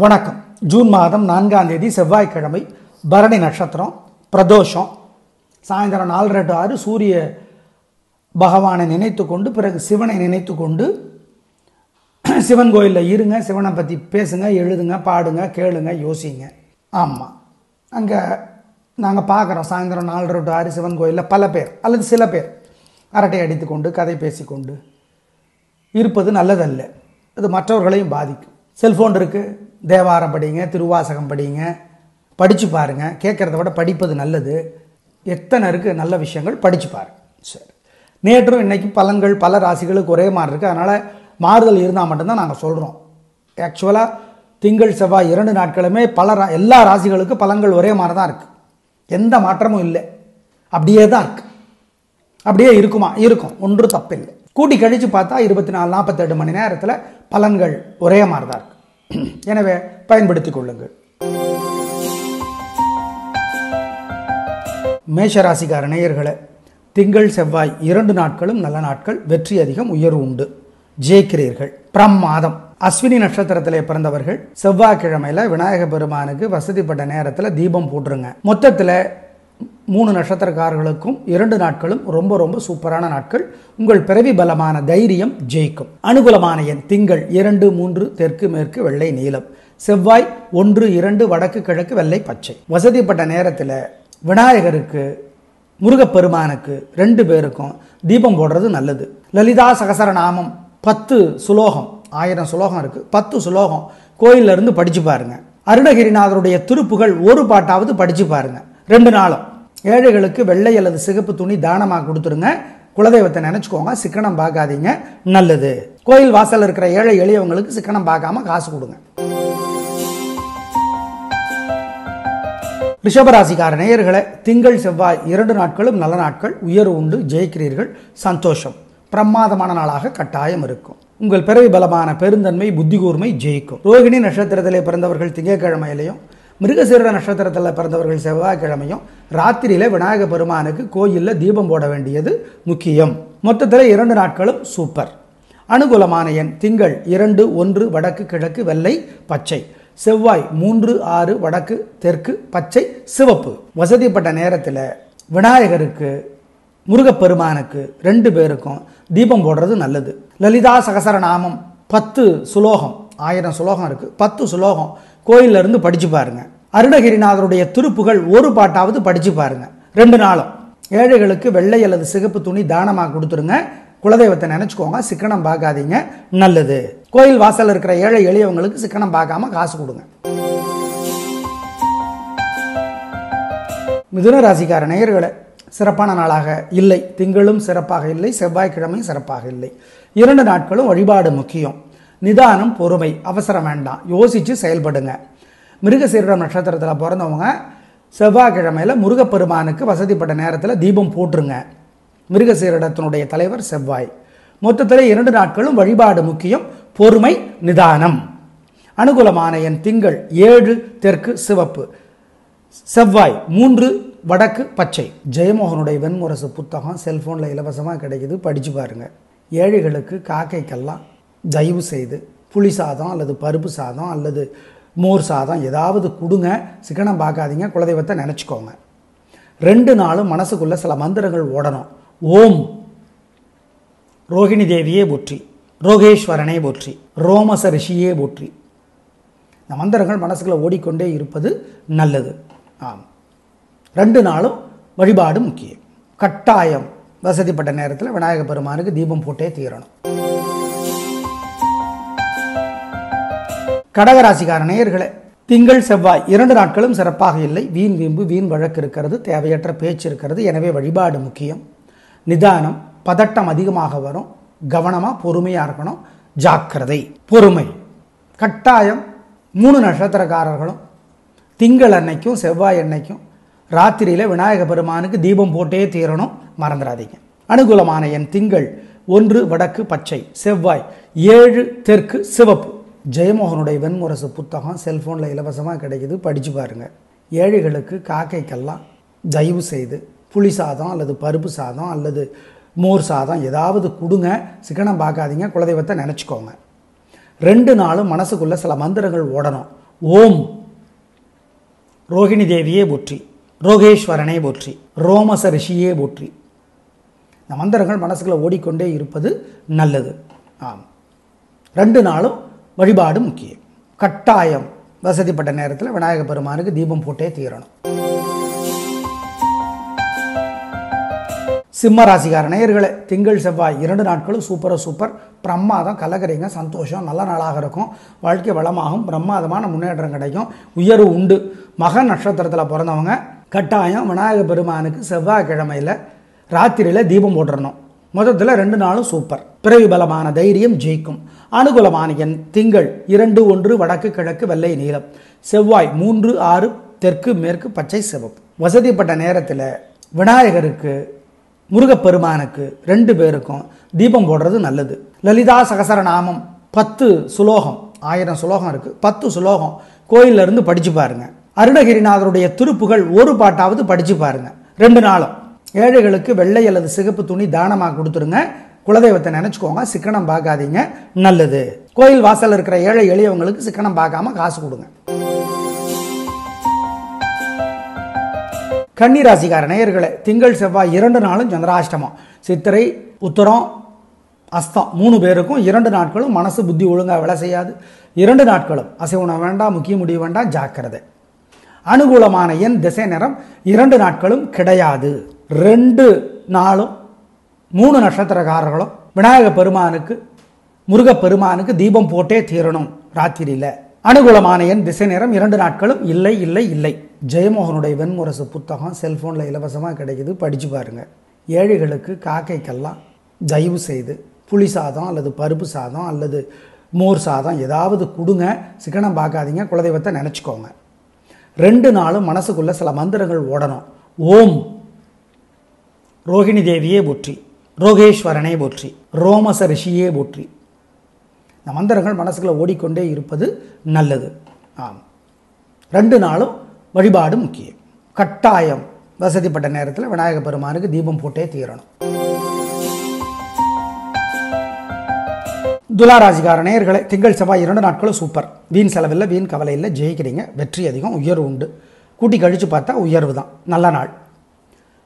வணக்கம். ஜூன் மாதம் 4ஆம் தேதி செவ்வாய்க்கிழமை, பரணி நட்சத்திரம், பிரதோஷம். சாயந்தரம் 4:30 to 6 சூரிய பகவானை நினைத்து கொண்டு பிறகு சிவனை நினைத்து கொண்டு சிவன் கோயிலில் இருங்க. சிவனை பற்றி பேசுங்க, எழுதுங்க, பாடுங்க, கேளுங்க, யோசிங்க. ஆமாம், அங்கே நாங்கள் பார்க்குறோம் சாயந்தரம் 4:30 to 6 சிவன் கோயிலில் பல பேர் அல்லது சில பேர் அரட்டை அடித்துக்கொண்டு கதை பேசிக்கொண்டு இருப்பது நல்லதல்ல. அது மற்றவர்களையும் பாதிக்கும். செல்ஃபோன் இருக்குது, தேவாரம் படிங்க, திருவாசகம் படிங்க, படித்து பாருங்கள். கேட்குறத விட படிப்பது நல்லது. எத்தனை இருக்குது நல்ல விஷயங்கள், படித்து பாருங்கள். சரி, நேற்றும் இன்றைக்கும் பலன்கள் பல ராசிகளுக்கு ஒரே மாதிரி இருக்குது. அதனால் மாறுதல் இருந்தால் மட்டும்தான் நாங்கள் சொல்கிறோம். ஆக்சுவலாக திங்கள் செவ்வாய் 2 நாட்களுமே எல்லா ராசிகளுக்கும் பலன்கள் ஒரே மாதிரி தான் இருக்குது. எந்த மாற்றமும் இல்லை, அப்படியே தான் இருக்குது. அப்படியே இருக்குமா? இருக்கும், ஒன்றும் தப்பில்லை. கூட்டி கழித்து பார்த்தா 24-48 மணி நேரத்தில் பலன்கள் ஒரே மாதிரி தான் இருக்குது. எனவே பயன்படுத்திக் கொள்ளுங்கள். மேஷராசிக்கார நேயர்களே, திங்கள் செவ்வாய் 2 நாட்களும் நல்ல நாட்கள். வெற்றி அதிகம், உயர்வு உண்டு, ஜெயிக்கிறீர்கள். பிரமாதம். அஸ்வினி நட்சத்திரத்திலே பிறந்தவர்கள் செவ்வாய்க்கிழமையில விநாயக பெருமானுக்கு வசதிப்பட்ட நேரத்தில் தீபம் போட்டுருங்க. மொத்தத்தில் 3 நட்சத்திரக்காரர்களுக்கும் 2 நாட்களும் ரொம்ப ரொம்ப சூப்பரான நாட்கள். உங்கள் பிறவி பலமான தைரியம் ஜெயிக்கும். அனுகூலமான எண் திங்கள் 2, 3 தெற்கு மேற்கு வெள்ளை நீலம். செவ்வாய் 1, 2 வடக்கு கிழக்கு வெள்ளை பச்சை. வசதிப்பட்ட நேரத்தில் விநாயகருக்கு முருகப்பெருமானுக்கு 2 பேருக்கும் தீபம் போடுறது நல்லது. லலிதா சகசரநாமம் 10 சுலோகம், 1000 சுலோகம் இருக்குது. 10 சுலோகம் கோயிலில் இருந்து படித்து பாருங்க. அருணகிரிநாதருடைய திருப்புகள் ஒரு பாட்டாவது படித்து பாருங்க 2 நாளும். ஏழைகளுக்கு வெள்ளை அல்லது சிகப்பு துணி தானமாக கொடுத்துருங்க. குலதெய்வத்தை நினைச்சுக்கோங்க, சிக்கனம் பார்க்காதீங்க, நல்லது. கோயில் வாசல் இருக்கிற ஏழை எளியவங்களுக்கு சிக்கனம் பார்க்காம காசு கொடுங்க. ரிஷபராசிக்கார நேயர்களே, திங்கள் செவ்வாய் 2 நாட்களும் நல்ல நாட்கள். உயர்வு உண்டு, ஜெயிக்கிறீர்கள், சந்தோஷம். பிரமாதமான நாளாக கட்டாயம் இருக்கும். உங்கள் பிறவி பலமான பெருந்தன்மை புத்தி கூர்மை ஜெயிக்கும். ரோகிணி நட்சத்திரத்திலே பிறந்தவர்கள் திங்கட்கிழமையிலையும், மிருகசீரட நட்சத்திரத்தில் பிறந்தவர்கள் செவ்வாய்க்கிழமையும் ராத்திரியில் விநாயக பெருமானுக்கு கோயிலில் தீபம் போட வேண்டியது முக்கியம். மொத்தத்தில் 2 நாட்களும் சூப்பர். அனுகூலமான எண் திங்கள் 2, 1 வடக்கு கிழக்கு வெள்ளை பச்சை. செவ்வாய் 3, 6 வடக்கு தெற்கு பச்சை சிவப்பு. வசதிப்பட்ட நேரத்தில் விநாயகருக்கு முருகப்பெருமானுக்கு 2 பேருக்கும் தீபம் போடுறது நல்லது. லலிதா சகசரநாமம் 10 சுலோகம், 1000 சுலோகம் இருக்குது. 10 சுலோகம் கோயிலில் இருந்து படித்து பாருங்க. அருணகிரிநாதருடைய திருப்புகள் ஒரு பாட்டாவது படித்து பாருங்க 2 நாளும். ஏழைகளுக்கு வெள்ளை அல்லது சிகப்பு துணி தானமாக கொடுத்துருங்க. குலதெய்வத்தை நினைச்சுக்கோங்க, சிக்கனம் பார்க்காதீங்க, நல்லது. கோயில் வாசல் இருக்கிற ஏழை எளியவங்களுக்கு சிக்கனம் பார்க்காம காசு கொடுங்க. மிதுன ராசிக்கார நேயர்களே, சிறப்பான நாளாக இல்லை. திங்களும் சிறப்பாக இல்லை, செவ்வாய்க்கிழமையும் சிறப்பாக இல்லை. 2 நாட்களும் வழிபாடு முக்கியம். நிதானம், பொறுமை, அவசரம் வேண்டாம், யோசித்து செயல்படுங்க. மிருகசீரட நட்சத்திரத்தில் பிறந்தவங்க செவ்வாய்க்கிழமையில் முருகப்பெருமானுக்கு வசதிப்பட்ட நேரத்தில் தீபம் போட்டுருங்க. மிருகசீரடத்தினுடைய தலைவர் செவ்வாய். மொத்தத்தில் 2 நாட்களும் வழிபாடு முக்கியம், பொறுமை, நிதானம். அனுகூலமான எண் திங்கள் 7 தெற்கு சிவப்பு. செவ்வாய் 3 வடக்கு பச்சை. ஜெயமோகனுடைய வெண்முரசு புத்தகம் செல்ஃபோனில் இலவசமாக கிடைக்குது, படித்து பாருங்கள். ஏழைகளுக்கு காக்கைக்கெல்லாம் தயவு செய்து புளி சாதம் அல்லது பருப்பு சாதம் அல்லது மோர் சாதம் ஏதாவது கொடுங்க. சிக்கனம் பார்க்காதீங்க, குலதெய்வத்தை நினச்சிக்கோங்க. 2 நாளும் மனசுக்குள்ளே சில மந்திரங்கள் ஓடணும். ஓம் ரோகிணி தேவியே போற்றி, ரோகேஸ்வரனே போற்றி, ரோமச ரிஷியே போற்றி. இந்த மந்திரங்கள் மனசுக்குள்ளே ஓடிக்கொண்டே இருப்பது நல்லது. ஆம், 2 நாளும் வழிபாடு முக்கியம். கட்டாயம் வசதிப்பட்ட நேரத்தில் விநாயக பெருமானுக்கு தீபம் போட்டே தீரணும். கடகராசிக்கார நேயர்களே, திங்கள் செவ்வாய் 2 நாட்களும் சிறப்பாக இல்லை. வீண் வீம்பு, வீண் வழக்கு இருக்கிறது, தேவையற்ற பேச்சு இருக்கிறது. எனவே வழிபாடு முக்கியம். நிதானம், பதட்டம் அதிகமாக வரும். கவனமாக பொறுமையாக இருக்கணும், ஜாக்கிரதை. பொறுமை கட்டாயம். 3 நட்சத்திரக்காரர்களும் திங்கள் அன்னைக்கும் செவ்வாய் அன்னைக்கும் ராத்திரியில் விநாயக பெருமானுக்கு தீபம் போட்டே தீரணும், மறந்துடாதீங்க. அனுகூலமான எண் திங்கள் 1 வடக்கு பச்சை. செவ்வாய் 7 தெற்கு சிவப்பு. ஜெயமோகனுடைய வெண்முரசு புத்தகம் செல்ஃபோனில் இலவசமாக கிடைக்குது, படித்து பாருங்கள். ஏழைகளுக்கு காக்கைக்கெல்லாம் தயவு செய்து புளி சாதம் அல்லது பருப்பு சாதம் அல்லது மோர் சாதம் ஏதாவது கொடுங்க. சிக்கனம் பார்க்காதீங்க, குலதெய்வத்தை நினச்சிக்கோங்க. 2 நாளும் மனசுக்குள்ளே சில மந்திரங்கள் ஓடணும். ஓம் ரோகிணி தேவியே போற்றி, ரோகேஸ்வரனே போற்றி, ரோமச ரிஷியே போற்றி. இந்த மந்திரங்கள் மனசுக்குள்ள ஓடிக்கொண்டே இருப்பது நல்லது. ஆம், 2 நாளும் வழிபாடு முக்கியம். கட்டாயம் வசதிப்பட்ட நேரத்தில் விநாயக பெருமானுக்கு தீபம் போட்டே தீரணும். சிம்ம ராசிக்கார நேயர்களே, திங்கள் செவ்வாய் 2 நாட்களும் சூப்பர் பிரமாதம், கலகரிங்க, சந்தோஷம், நல்ல நாளாக இருக்கும். வாழ்க்கை வளமாகும், பிரமாதமான முன்னேற்றம் கிடைக்கும், உயர்வு உண்டு. மக நட்சத்திரத்தில் பிறந்தவங்க கட்டாயம் விநாயக பெருமானுக்கு செவ்வாய்க்கிழமையில் ராத்திரியில் தீபம் போட்டுறணும். மொத்தத்தில் 2 நாளும் சூப்பர். பிறவி பலமான தைரியம் ஜெயிக்கும். அனுகூலமான எண் திங்கள் 2, 1 வடக்கு கிழக்கு வெள்ளை நீலம், செவ்வாய் 3, 6 தெற்கு மேற்கு பச்சை சிவப்பு. வசதிப்பட்ட நேரத்தில் விநாயகருக்கு முருகப்பெருமானுக்கு 2 பேருக்கும் தீபம் போடுறது நல்லது. லலிதா சகசரநாமம் 10 சுலோகம், 1000 சுலோகம் இருக்குது, 10 சுலோகம் கோயிலில் இருந்து படித்து பாருங்க. அருணகிரிநாதருடைய திருப்புகள் ஒரு பாட்டாவது படித்து பாருங்க 2 நாளும். ஏழைகளுக்கு வெள்ளை அல்லது சிகப்பு துணி தானமாக கொடுத்துருங்க. குலதெய்வத்தை நினச்சிக்கோங்க, சிக்கனம் பார்க்காதீங்க, நல்லது. கோயில் வாசல் இருக்கிற ஏழை எளியவங்களுக்கு சிக்கனம் பார்க்காம காசு கொடுங்க. கன்னிராசிக்கார நேயர்களே, திங்கள் செவ்வாய் 2 நாளும் சந்திராஷ்டமம். சித்திரை உத்தரம் அஸ்தம் 3 பேருக்கும் 2 நாட்களும் மனசு புத்தி ஒழுங்காக வேலை செய்யாது. 2 நாட்களும் அசைவுணம் வேண்டாம், முக்கிய முடிவு வேண்டாம், ஜாக்கிரதை. அனுகூலமான எண் திசை நேரம் 2 நாட்களும் கிடையாது. 2 நாளும் 3 நட்சத்திரக்காரர்களும் விநாயக பெருமானுக்கு முருகப்பெருமானுக்கு தீபம் போட்டே தீரணும் ராத்திரியில். அனுகூலமான எண் திசை நேரம் 2 நாட்களும் இல்லை இல்லை இல்லை. ஜெயமோகனுடைய வெண்முரசு புத்தகம் செல்ஃபோனில் இலவசமாக கிடைக்குது, படித்து பாருங்கள். ஏழைகளுக்கு காக்கைக்கெல்லாம் தயவு செய்து புளி சாதம் அல்லது பருப்பு சாதம் அல்லது மோர் சாதம் ஏதாவது கொடுங்க, சிக்கனம் பார்க்காதீங்க, குலதெய்வத்தை நினச்சிக்கோங்க. 2 நாளும் மனசுக்குள்ளே சில மந்திரங்கள் ஓடணும். ஓம் ரோகிணி தேவியே போற்றி, ரோகேஸ்வரனே போற்றி, ரோமச ரிஷியே போற்றி. இந்த மந்திரங்கள் மனசுக்குள்ள ஓடிக்கொண்டே இருப்பது நல்லது. ஆம், 2 நாளும் வழிபாடு முக்கியம். கட்டாயம் வசதிப்பட்ட நேரத்தில் விநாயக பெருமானுக்கு தீபம் போட்டே தீரணும். துளாராசிக்கார நேயர்களே, திங்கள் செவ்வாய் 2 நாட்களும் சூப்பர். வீண் செலவில்லை, வீண் கவலை இல்லை, ஜெயிக்கிறீங்க, வெற்றி அதிகம், உயர்வு உண்டு. கூட்டி கழித்து பார்த்தா உயர்வு தான், நல்ல நாள்.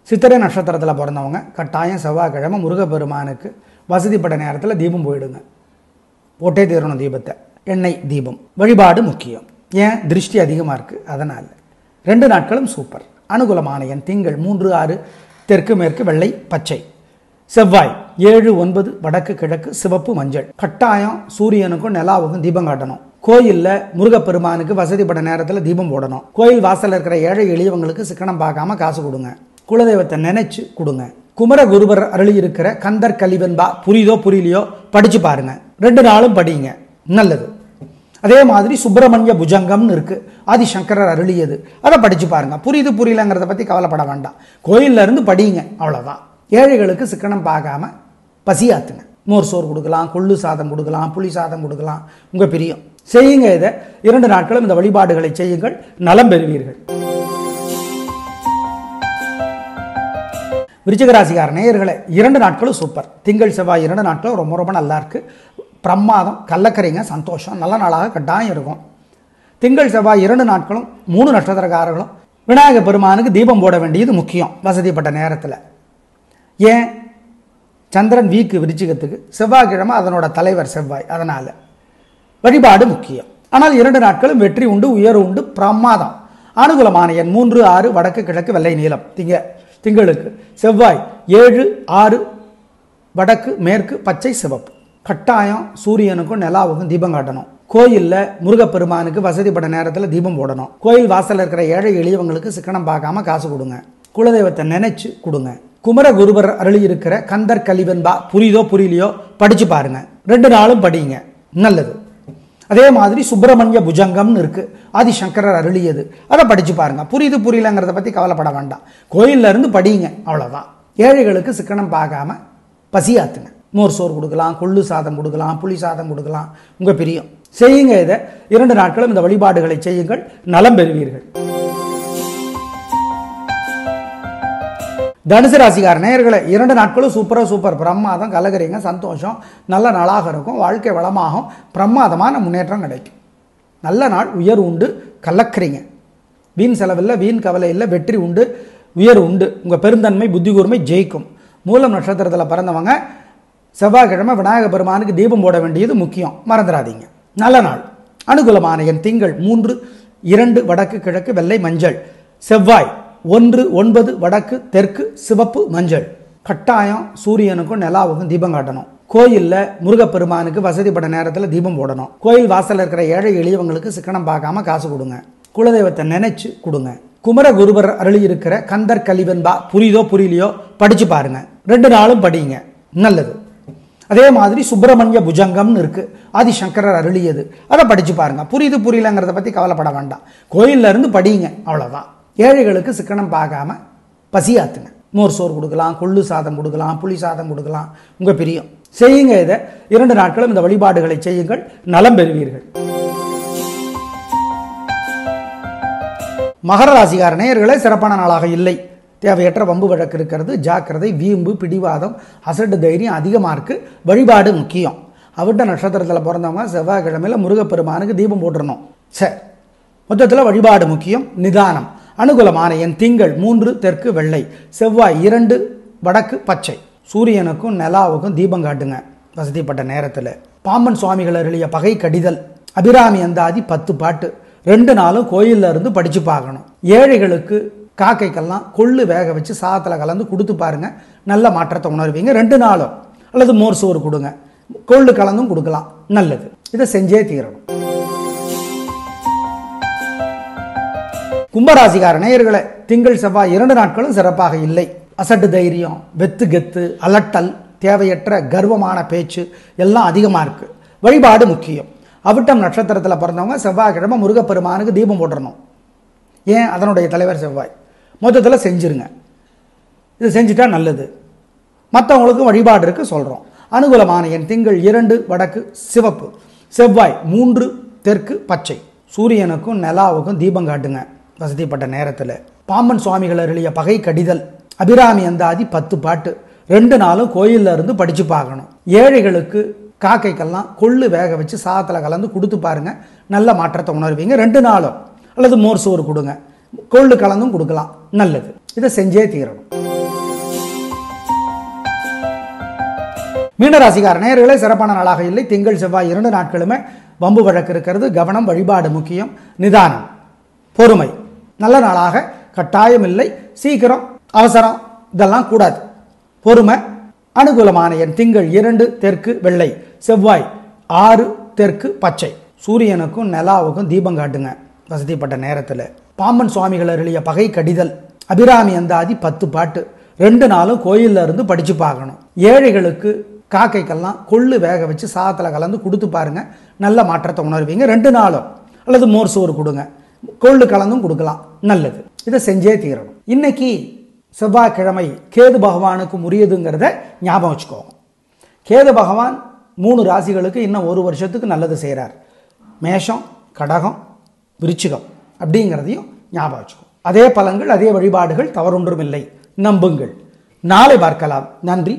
சித்திரை நட்சத்திரத்தில் பிறந்தவங்க கட்டாயம் செவ்வாய்க்கிழமை முருகப்பெருமானுக்கு வசதிப்பட்ட நேரத்தில் தீபம் போயிடுங்க, போட்டே தீரணும் தீபத்தை. எண்ணெய் தீபம். வழிபாடு முக்கியம். ஏன், திருஷ்டி அதிகமாக இருக்குது, அதனால். 2 நாட்களும் சூப்பர். அனுகூலமான எண் திங்கள் 3, 6 தெற்கு மேற்கு வெள்ளை பச்சை, செவ்வாய் 7, 9 வடக்கு கிழக்கு சிவப்பு மஞ்சள். கட்டாயம் சூரியனுக்கும் நிலாவுக்கும் தீபம் காட்டணும். கோயிலில் முருகப்பெருமானுக்கு வசதிப்பட்ட நேரத்தில் தீபம் போடணும். கோயில் வாசலில் இருக்கிற ஏழை எளியவங்களுக்கு சிக்கனம் பார்க்காம காசு கொடுங்க, குலதெய்வத்தை நினைச்சு கொடுங்க. குமரகுருபர் அருளி இருக்கிற கந்தர் கலிவன்பா புரியுதோ புரியலையோ படிச்சு பாருங்க, 2 நாளும் படிங்க, நல்லது. அதே மாதிரி சுப்பிரமணிய புஜங்கம்னு இருக்கு, ஆதிசங்கரர் அருளியது, அதை படிச்சு பாருங்க. புரியுது புரியலங்கிறத பத்தி கவலைப்பட வேண்டாம், கோயில்ல இருந்து படிங்க, அவ்வளவுதான். ஏழைகளுக்கு சிக்கனம் பார்க்காம பசியாத்துங்க. மோர் சோறு கொடுக்கலாம், கொள்ளு சாதம் கொடுக்கலாம், புளி சாதம் கொடுக்கலாம், உங்க பிரியம். செய்யுங்க இதை. 2 நாட்களும் இந்த வழிபாடுகளை செய்யுங்கள், நலம் பெறுவீர்கள். விருச்சிகராசிக்கார நேயர்களே, 2 நாட்களும் சூப்பர். திங்கள் செவ்வாய் 2 நாட்களும் ரொம்ப ரொம்ப நல்லா இருக்கு, பிரமாதம், கள்ளக்கரைங்க, சந்தோஷம், நல்ல நாளாக கட்டாயம் இருக்கும். திங்கள் செவ்வாய் 2 நாட்களும் 3 நட்சத்திரக்காரர்களும் விநாயக பெருமானுக்கு தீபம் போட வேண்டியது முக்கியம் வசதிப்பட்ட நேரத்தில். ஏன், சந்திரன் வீக்கு விருச்சிகத்துக்கு, செவ்வாய்க்கிழமை அதனோட தலைவர் செவ்வாய், அதனால் வழிபாடு முக்கியம். ஆனால் 2 நாட்களும் வெற்றி உண்டு, உயர்வு உண்டு, பிரமாதம். அனுகூலமான எண் 3, 6 வடக்கு கிழக்கு வெள்ளை நீலம். திங்களுக்கு செவ்வாய் 7, 6 வடக்கு மேற்கு பச்சை சிவப்பு. கட்டாயம் சூரியனுக்கும் நிலாவுக்கும் தீபம் காட்டணும். கோயிலில் முருகப்பெருமானுக்கு வசதிப்பட்ட நேரத்தில் தீபம் போடணும். கோயில் வாசலில் இருக்கிற ஏழை எளியவங்களுக்கு சிக்கனம் பார்க்காம காசு கொடுங்க, குலதெய்வத்தை நினைச்சு கொடுங்க. குமரகுருபர் அருளி இருக்கிற கந்தர் கலிவன்பா புரியுதோ புரியலையோ படிச்சு பாருங்க, 2 நாளும் படிங்க, நல்லது. அதே மாதிரி சுப்பிரமணிய புஜங்கம்னு இருக்கு, ஆதிசங்கரர் அருளியது, அதை படிச்சு பாருங்க. புரியுது புரியலங்கிறத பத்தி கவலைப்பட வேண்டாம், கோயில்ல இருந்து படிங்க, அவ்வளவுதான். ஏழைகளுக்கு சிக்கனம் பார்க்காம பசியாத்துங்க. மோர் சோறு கொடுக்கலாம், கொள்ளு சாதம் கொடுக்கலாம், புளி சாதம் கொடுக்கலாம், உங்க பிரியம். செய்யுங்க இதை. 2 நாட்களும் இந்த வழிபாடுகளை செய்யுங்கள், நலம் பெறுவீர்கள். தனுசு ராசிக்கார நேயர்களே, 2 நாட்களும் சூப்பர் பிரமாதம், கலகரிங்க, சந்தோஷம், நல்ல நாளாக இருக்கும், வாழ்க்கை வளமாகும், பிரமாதமான முன்னேற்றம் கிடைக்கும். நல்ல நாள், உயர் உண்டு, கலக்கிறீங்க. வீண் செலவில்லை, வீண் கவலை இல்லை, வெற்றி உண்டு, உயர் உண்டு. உங்கள் பெருந்தன்மை புத்தி கூர்மை ஜெயிக்கும். மூலம் நட்சத்திரத்தில் பிறந்தவங்க செவ்வாய்க்கிழமை விநாயக பெருமானுக்கு தீபம் போட வேண்டியது முக்கியம், மறந்துடாதீங்க. நல்ல நாள். அனுகூலமான எண் திங்கள் 3, 2 வடக்கு கிழக்கு வெள்ளை மஞ்சள். செவ்வாய் 1, 9 வடக்கு தெற்கு சிவப்பு மஞ்சள். கட்டாயம் சூரியனுக்கும் நிலாவுக்கும் தீபம் காட்டணும். கோயிலில் முருகப்பெருமானுக்கு வசதிப்பட்ட நேரத்தில் தீபம் போடணும். கோயில் வாசலில் இருக்கிற ஏழை எளியவங்களுக்கு சிக்கனம் பார்க்காம காசு கொடுங்க. குலதெய்வத்தை நினைச்சு கொடுங்க. குமரகுருபர் அருளி இருக்கிற கந்தர் கலிவெண்பா புரியுதோ புரியலையோ படிச்சு பாருங்க. 2 நாளும் படிங்க, நல்லது. அதே மாதிரி சுப்பிரமணிய புஜங்கம்னு இருக்கு, ஆதிசங்கரர் அருளியது, அதை படிச்சு பாருங்க. புரியுது புரியலங்கிறத பற்றி கவலைப்பட வேண்டாம், கோயில்ல இருந்து படிங்க, அவ்வளோதான். ஏழைகளுக்கு சிக்கனம் பார்க்காம பசியாத்துங்க. மோர் சோறு கொடுக்கலாம், கொள்ளு சாதம் கொடுக்கலாம், புளி சாதம் கொடுக்கலாம், உங்கள் பிரியம். செய்யுங்க. இதை 2 நாட்களும் இந்த வழிபாடுகளை செய்யுங்கள், நலம் பெறுவீர்கள். மகர ராசிக்கார நேயர்களே, சிறப்பான நாளாக இல்லை. தேவையற்ற வம்பு வழக்கு இருக்கிறது, ஜாக்கிரதை. வீம்பு பிடிவாதம் அசட்டு தைரியம் அதிகமாக இருக்குது. வழிபாடு முக்கியம். அவிட்ட நட்சத்திரத்தில் பிறந்தவங்க செவ்வாய்க்கிழமையில் முருகப்பெருமானுக்கு தீபம் போட்டுடணும். சரி, மொத்தத்தில் வழிபாடு முக்கியம். நிதானம். அனுகூலமான எண் திங்கள் 3 தெற்கு வெள்ளை. செவ்வாய் 2 வடக்கு பச்சை. சூரியனுக்கும் நிலாவுக்கும் தீபம் காட்டுங்க வசதிப்பட்ட நேரத்தில். பாம்பன் சுவாமிகள் அருளிய பகை கடிதல், அபிராமி அந்தாதி 10 பாட்டு 2 நாளும் கோயிலில் இருந்து படித்து பார்க்கணும். ஏழைகளுக்கு காக்கைக்கெல்லாம் கொள்ளு வேக வச்சு சாதத்தில் கலந்து கொடுத்து பாருங்க, நல்ல மாற்றத்தை உணர்வீங்க. 2 நாளும். அல்லது மோர் சோறு கொடுங்க, கொள்ளு கலந்தும் கொடுக்கலாம், நல்லது. இதை செஞ்சே தீரணும். கும்பராசிக்கார நேயர்களே, திங்கள் செவ்வாய் 2 நாட்களும் சிறப்பாக இல்லை. அசட்டு தைரியம், வெத்து கெத்து, அலட்டல், தேவையற்ற கர்வமான பேச்சு எல்லாம் அதிகமாக இருக்கு. வழிபாடு முக்கியம். அவிட்டம் நட்சத்திரத்தில் பிறந்தவங்க செவ்வாய்க்கிழமை முருகப்பெருமானுக்கு தீபம் போட்டுறணும். ஏன்? அதனுடைய தலைவர் செவ்வாய். மொத்தத்தில் செஞ்சிருங்க. இது செஞ்சுட்டா நல்லது. மற்றவங்களுக்கும் வழிபாடு இருக்கு சொல்கிறோம். அனுகூலமான எண் திங்கள் 2 வடக்கு சிவப்பு. செவ்வாய் 3 தெற்கு பச்சை. சூரியனுக்கும் நிலாவுக்கும் தீபம் காட்டுங்க வசதிப்பட்ட நேரத்தில். பாம்பன் சுவாமிகள் அருளிய பகை கடிதல், அபிராமி அந்தாதி 10 பாட்டு 2 நாளும் கோயிலில் இருந்து படித்து பார்க்கணும். ஏழைகளுக்கு காக்கைக்கெல்லாம் கொள்ளு வேக வச்சு சாதத்தில் கலந்து கொடுத்து பாருங்க, நல்ல மாற்றத்தை உணர்வீங்க. 2 நாளும். அல்லது மோர் சோறு கொடுங்க, கொள்ளு கலந்தும் கொடுக்கலாம், நல்லது. இதை செஞ்சே தீரணும். மீனராசிக்கார நேயர்களே, சிறப்பான நாளாக இல்லை. திங்கள் செவ்வாய் 2 நாட்களுமே வம்பு வழக்கு இருக்கிறது. கவனம். வழிபாடு முக்கியம். நிதானம், பொறுமை. நல்ல நாளாக கட்டாயம் இல்லை. சீக்கிரம் அவசரம் இதெல்லாம் கூடாது. பொறுமை. அனுகூலமான எண் திங்கள் 2 தெற்கு வெள்ளை. செவ்வாய் 6 தெற்கு பச்சை. சூரியனுக்கும் நிலாவுக்கும் தீபம் காட்டுங்க வசதிப்பட்ட நேரத்தில். பாம்பன் சுவாமிகள் அருளிய பகை கடிதல், அபிராமி அந்தாதி 10 பாட்டு 2 நாளும் கோயிலில் இருந்து படித்து பார்க்கணும். ஏழைகளுக்கு காக்கைக்கெல்லாம் கொள்ளு வேக வச்சு சாதத்தில் கலந்து கொடுத்து பாருங்க, நல்ல மாற்றத்தை உணர்வீங்க. 2 நாளும். அல்லது மோர் சோறு கொடுங்க, கொள்ளு கலந்தும் கொடுக்கலாம், நல்லது. இதை செஞ்சே தீரணும். இன்னைக்கு செவ்வாய்க்கிழமை கேது பகவானுக்கு உரியதுங்கிறத ஞாபகம் வச்சுக்கோங்க. கேது பகவான் 3 ராசிகளுக்கு இன்னும் 1 வருஷத்துக்கு நல்லது செய்கிறார். மேஷம், கடகம், விருச்சிகம் அப்படிங்கிறதையும் ஞாபகம் வச்சுக்கோங்க. அதே பலன்கள், அதே வழிபாடுகள், தவறொன்றும் இல்லை. நம்புங்கள். நாளை பார்க்கலாம். நன்றி.